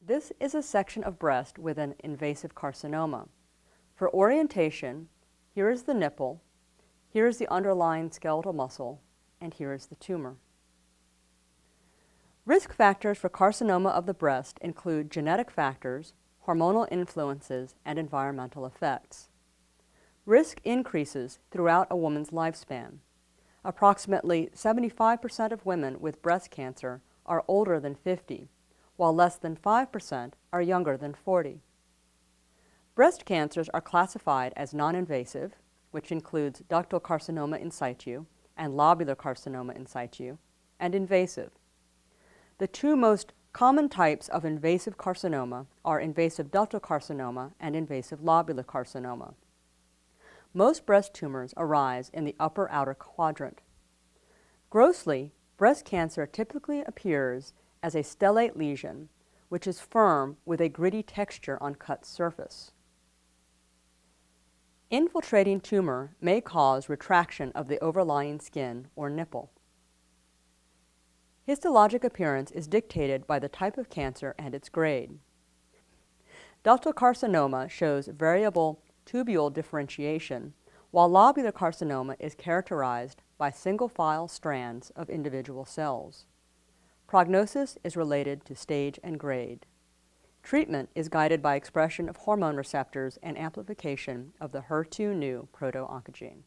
This is a section of breast with an invasive carcinoma. For orientation, here is the nipple, here is the underlying skeletal muscle, and here is the tumor. Risk factors for carcinoma of the breast include genetic factors, hormonal influences, and environmental effects. Risk increases throughout a woman's lifespan. Approximately 75% of women with breast cancer are older than 50, while less than 5% are younger than 40. Breast cancers are classified as non-invasive, which includes ductal carcinoma in situ and lobular carcinoma in situ, and invasive. The two most common types of invasive carcinoma are invasive ductal carcinoma and invasive lobular carcinoma. Most breast tumors arise in the upper outer quadrant. Grossly, breast cancer typically appears as a stellate lesion, which is firm with a gritty texture on cut surface. Infiltrating tumor may cause retraction of the overlying skin or nipple. Histologic appearance is dictated by the type of cancer and its grade. Ductal carcinoma shows variable tubule differentiation, while lobular carcinoma is characterized by single-file strands of individual cells. Prognosis is related to stage and grade. Treatment is guided by expression of hormone receptors and amplification of the HER2/neu proto-oncogene.